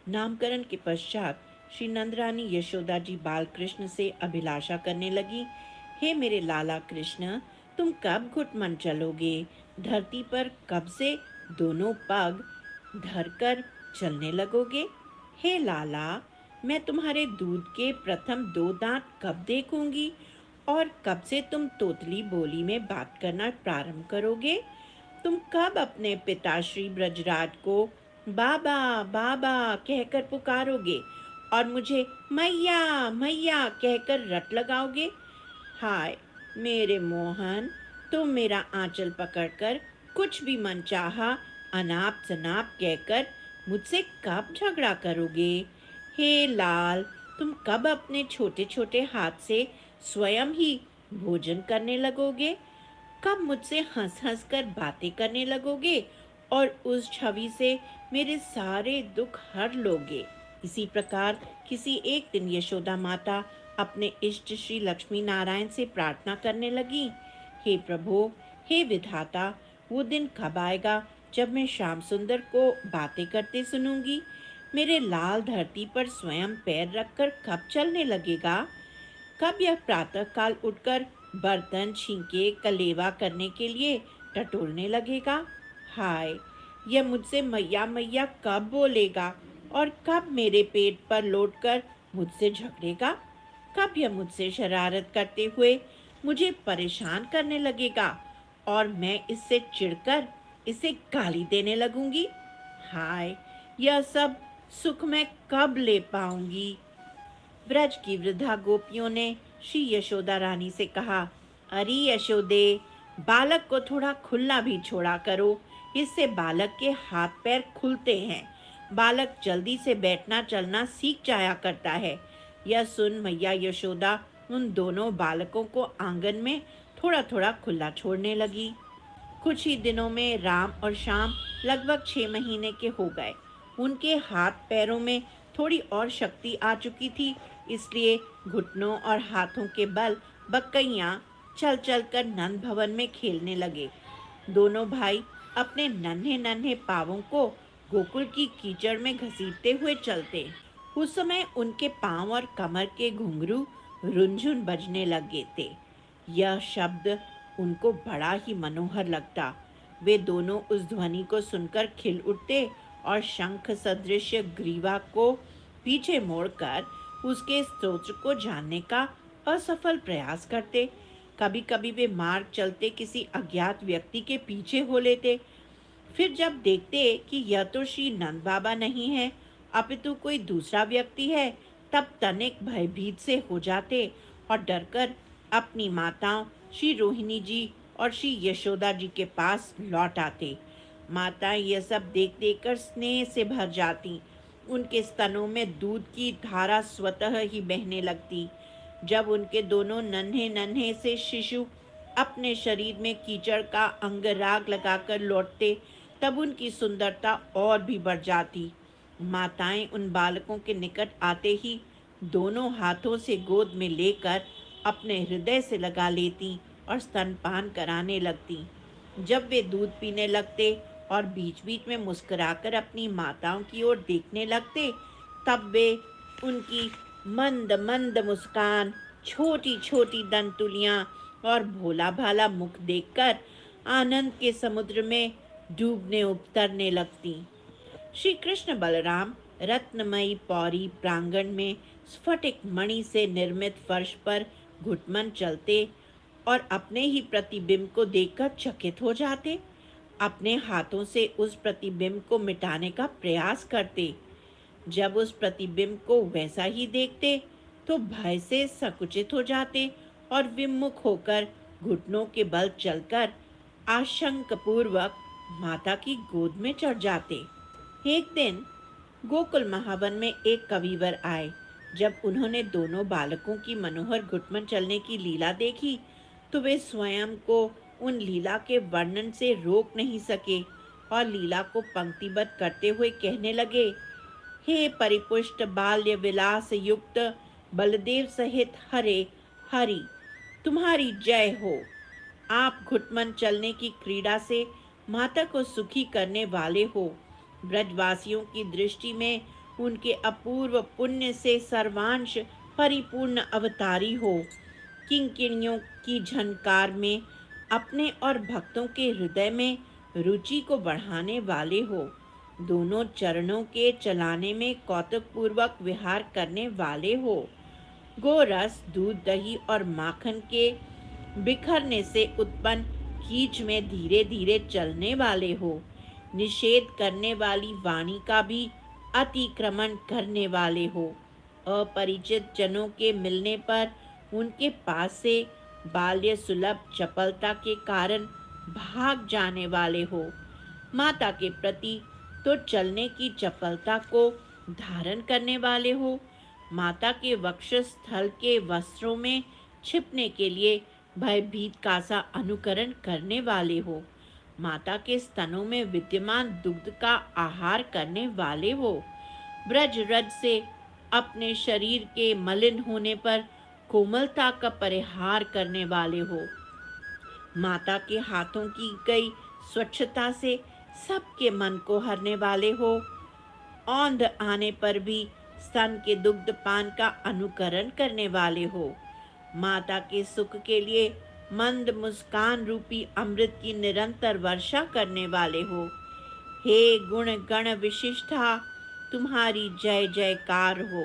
नामकरण के पश्चात श्री नंदरानी यशोदा जी बालकृष्ण से अभिलाषा करने लगी, हे मेरे लाला कृष्ण, तुम कब घुटमन चलोगे? धरती पर कब से दोनों पग धरकर चलने लगोगे? हे लाला, मैं तुम्हारे दूध के प्रथम 2 दांत कब देखूंगी? और कब से तुम तोतली बोली में बात करना प्रारंभ करोगे? तुम कब अपने पिताश्री ब्रजराज को बाबा बाबा कहकर पुकारोगे और मुझे मैया मैया कहकर रट लगाओगे? हाय मेरे मोहन, तुम मेरा आंचल पकड़कर कुछ भी मनचाहा अनाप शनाप कहकर मुझसे कब झगड़ा करोगे? हे लाल, तुम कब अपने छोटे छोटे हाथ से स्वयं ही भोजन करने लगोगे? कब मुझसे हंस हंस कर बातें करने लगोगे और उस छवि से मेरे सारे दुख हर लोगे? इसी प्रकार किसी एक दिन यशोदा माता अपने इष्ट श्री लक्ष्मी नारायण से प्रार्थना करने लगी, हे प्रभु, हे विधाता, वो दिन कब आएगा जब मैं श्याम सुंदर को बातें करते सुनूंगी? मेरे लाल धरती पर स्वयं पैर रखकर कब चलने लगेगा? कब यह प्रातः काल उठकर बर्तन छींके कलेवा करने के लिए टटोलने लगेगा? हाय, यह मुझसे मैया मैया कब बोलेगा और कब मेरे पेट पर लौटकर मुझसे झगड़ेगा? कब यह मुझसे शरारत करते हुए मुझे परेशान करने लगेगा और मैं इससे चिढ़कर इसे गाली देने लगूंगी? हाय, यह सब सुख मैं कब ले पाऊंगी? ब्रज की वृद्धा गोपियों ने श्री यशोदा रानी से कहा, अरे यशोदे, बालक को थोड़ा खुलना भी छोड़ा करो, इससे बालक के हाथ पैर खुलते हैं। बालक जल्दी से बैठना चलना सीख जाया करता है। यह सुन मैया यशोदा उन दोनों बालकों को आंगन में थोड़ा थोड़ा खुला छोड़ने लगी। कुछ ही दिनों में राम और श्याम लगभग 6 महीने के हो गए। उनके हाथ पैरों में थोड़ी और शक्ति आ चुकी थी, इसलिए घुटनों और हाथों के बल बकैया चल चल कर नंद भवन में खेलने लगे। दोनों भाई अपने नन्हे नन्हे पावों को गोकुल की कीचड़ में घसीटते हुए चलते। उस समय उनके पांव और कमर के घुंघरू रुनझुन बजने लगे थे। यह शब्द उनको बड़ा ही मनोहर लगता। वे दोनों उस ध्वनि को सुनकर खिल उठते और शंख सदृश ग्रीवा को पीछे मोड़कर उसके स्तोत्र को जानने का असफल प्रयास करते। कभी कभी वे मार्ग चलते किसी अज्ञात व्यक्ति के पीछे हो लेते। फिर जब देखते कि यह तो श्री नंद बाबा नहीं है अपितु कोई दूसरा व्यक्ति है, तब तनिक भयभीत से हो जाते और डरकर अपनी माताओं श्री रोहिणी जी और श्री यशोदा जी के पास लौट आते। माताएं यह सब देख देख कर स्नेह से भर जाती। उनके स्तनों में दूध की धारा स्वतः ही बहने लगती। जब उनके दोनों नन्हे नन्हे से शिशु अपने शरीर में कीचड़ का अंगराग लगाकर लौटते, तब उनकी सुंदरता और भी बढ़ जाती। माताएं उन बालकों के निकट आते ही दोनों हाथों से गोद में लेकर अपने हृदय से लगा लेती और स्तनपान कराने लगती। जब वे दूध पीने लगते और बीच बीच में मुस्कुराकर अपनी माताओं की ओर देखने लगते, तब वे उनकी मंद मंद मुस्कान, छोटी छोटी दंतुलियां और भोला भाला मुख देखकर आनंद के समुद्र में डूबने उतरने लगती। श्री कृष्ण बलराम रत्नमयी पौरी प्रांगण में स्फटिक मणि से निर्मित फर्श पर घुटमन चलते और अपने ही प्रतिबिंब को देखकर चकित हो जाते। अपने हाथों से उस प्रतिबिंब को मिटाने का प्रयास करते। जब उस प्रतिबिंब को वैसा ही देखते तो भय से संकुचित हो जाते और विमुख होकर घुटनों के बल चलकर आशंकपूर्वक माता की गोद में चढ़ जाते। एक दिन गोकुल महावन में एक कविवर आए। जब उन्होंने दोनों बालकों की मनोहर घुटमन चलने की लीला देखी तो वे स्वयं को उन लीला के वर्णन से रोक नहीं सके और लीला को पंक्तिबद्ध करते हुए कहने लगे, हे परिपुष्ट बाल्य विलास युक्त बलदेव सहित हरे हरि, तुम्हारी जय हो। आप घुटमन चलने की क्रीड़ा से माता को सुखी करने वाले हो। ब्रजवासियों की दृष्टि में उनके अपूर्व पुण्य से सर्वांश परिपूर्ण अवतारी हो, किंकिणियों की झनकार में अपने और भक्तों के हृदय में रुचि को बढ़ाने वाले हो, दोनों चरणों के चलाने में कौतुकपूर्वक विहार करने वाले हो, गोरस दूध दही और माखन के बिखरने से उत्पन्न कीच में धीरे धीरे चलने वाले हो, निषेध करने वाली वाणी का भी अतिक्रमण करने वाले हो, अपरिचित जनों के मिलने पर उनके पास से बाल्य सुलभ चपलता के कारण भाग जाने वाले हो, माता के प्रति तो चलने की चपलता को धारण करने वाले हो, माता के वक्षस्थल के वस्त्रों में छिपने के लिए भयभीत का सा अनुकरण करने वाले हो, माता के स्तनों में विद्यमान दुग्ध का आहार करने वाले हो, ब्रज रज से अपने शरीर के मलिन होने पर कोमलता का परिहार करने वाले हो, माता के हाथों की गई स्वच्छता से सबके मन को हरने वाले हो, औंध आने पर भी स्तन के दुग्ध पान का अनुकरण करने वाले हो, माता के सुख के लिए मंद मुस्कान रूपी अमृत की निरंतर वर्षा करने वाले हो, हे गुण गण विशिष्टा, तुम्हारी जय जयकार हो।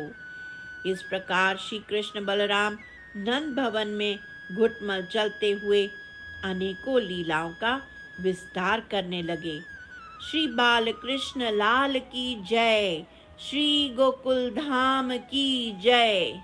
इस प्रकार श्री कृष्ण बलराम नंद भवन में घुटमल चलते हुए अनेकों लीलाओं का विस्तार करने लगे। श्री बाल कृष्ण लाल की जय, श्री गोकुल धाम की जय।